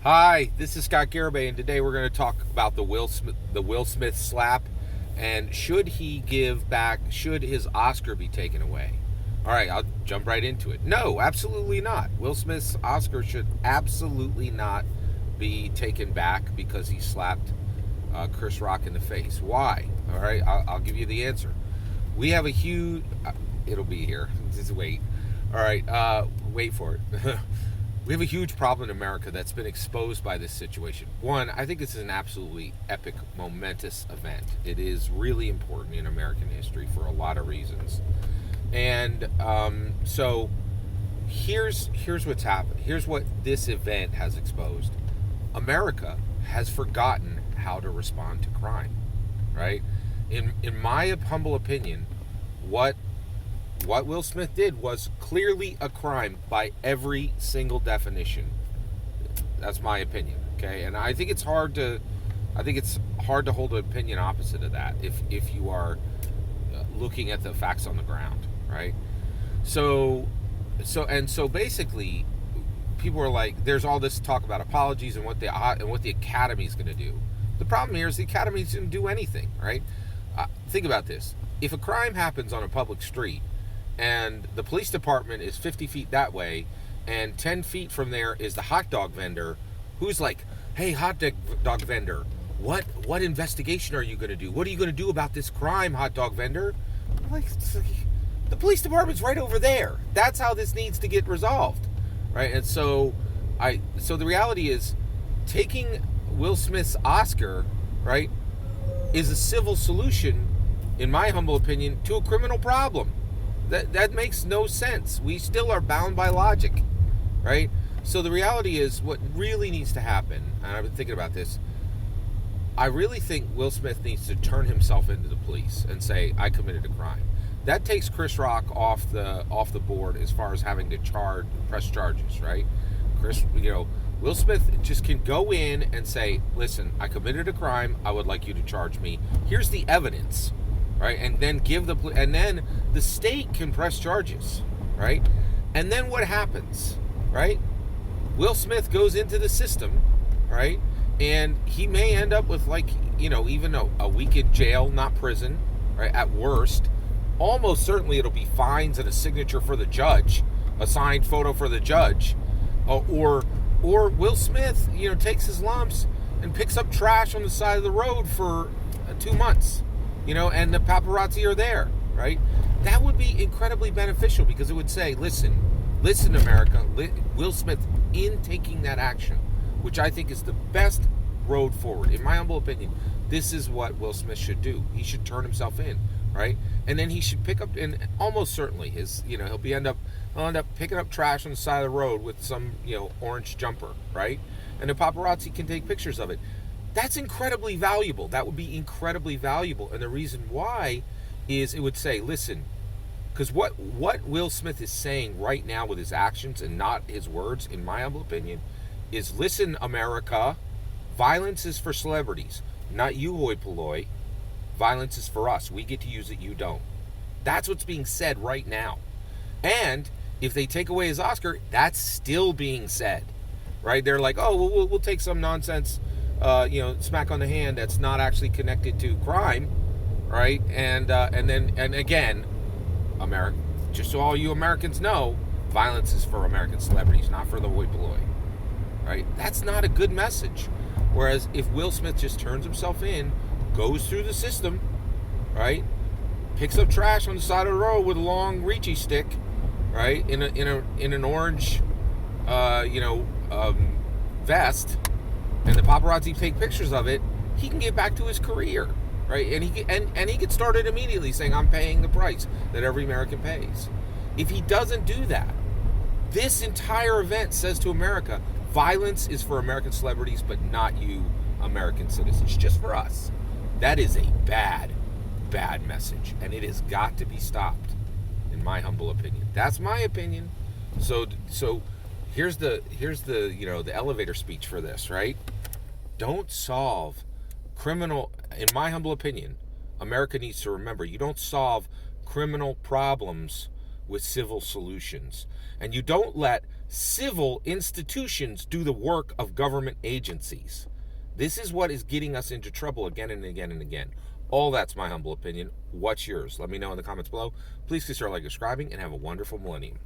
Hi, this is Scott Garibay, and today we're going to talk about the Will Smith slap, and should he give back? Should his Oscar be taken away? All right, I'll jump right into it. No, absolutely not. Will Smith's Oscar should absolutely not be taken back because he slapped Chris Rock in the face. Why? All right, I'll give you the answer. We have a huge. It'll be here. Just wait. All right, wait for it. We have a huge problem in America that's been exposed by this situation. One, I think this is an absolutely epic, momentous event. It is really important in American history for a lot of reasons. And so here's what's happened. Here's what this event has exposed. America has forgotten how to respond to crime, right? In my humble opinion, what Will Smith did was clearly a crime by every single definition. That's my opinion, okay? And I think it's hard to hold an opinion opposite of that if you are looking at the facts on the ground, right? So basically, people are like, there's all this talk about apologies and what the Academy is going to do. The problem here is the Academy doesn't do anything, right? Think about this: if a crime happens on a public street, and the police department is 50 feet that way, and 10 feet from there is the hot dog vendor, who's like, hey, hot dog vendor, what investigation are you going to do? What are you going to do about this crime, hot dog vendor? Like, the police department's right over there. That's how this needs to get resolved, right? And so the reality is, taking Will Smith's Oscar, right, is a civil solution, in my humble opinion, to a criminal problem. That makes no sense. We still are bound by logic, right? So the reality is, what really needs to happen, and I've been thinking about this, I really think Will Smith needs to turn himself into the police and say, I committed a crime. That takes Chris Rock off the board as far as having to press charges, right? Will Smith just can go in and say, listen, I committed a crime. I would like you to charge me. Here's the evidence. Right, and then then the state can press charges, right? And then what happens, right? Will Smith goes into the system, right? And he may end up with, like, even a week in jail, not prison, right? At worst, almost certainly it'll be fines and a signature for the judge, a signed photo for the judge, or Will Smith, takes his lumps and picks up trash on the side of the road for 2 months. And the paparazzi are there, right? That would be incredibly beneficial, because it would say, listen, America, Will Smith, in taking that action, which I think is the best road forward. In my humble opinion, this is what Will Smith should do. He should turn himself in, right? And then he should pick up, and almost certainly he'll end up picking up trash on the side of the road with some, orange jumper, right? And the paparazzi can take pictures of it. That's incredibly valuable. That would be incredibly valuable. And the reason why is, it would say, listen, because what Will Smith is saying right now with his actions and not his words, in my humble opinion, is, listen, America, violence is for celebrities, not you, hoi polloi. Violence is for us. We get to use it, you don't. That's what's being said right now. And if they take away his Oscar, that's still being said, right? They're like, oh, we'll take some nonsense, smack on the hand that's not actually connected to crime, right? And again, America, just so all you Americans know, violence is for American celebrities, not for the hoi polloi, right? That's not a good message. Whereas if Will Smith just turns himself in, goes through the system, right, picks up trash on the side of the road with a long reachy stick, right, in an orange, vest, and the paparazzi take pictures of it, he can get back to his career, right? And he gets started immediately saying, I'm paying the price that every American pays. If he doesn't do that, this entire event says to America, violence is for American celebrities, but not you, American citizens, just for us. That is a bad message, and it has got to be stopped, in my humble opinion. That's my opinion. So here's the the elevator speech for this, right? Don't solve criminal, in my humble opinion, America needs to remember, you don't solve criminal problems with civil solutions. And you don't let civil institutions do the work of government agencies. This is what is getting us into trouble again and again and again. All that's my humble opinion. What's yours? Let me know in the comments below. Please consider like, subscribing, and have a wonderful millennium.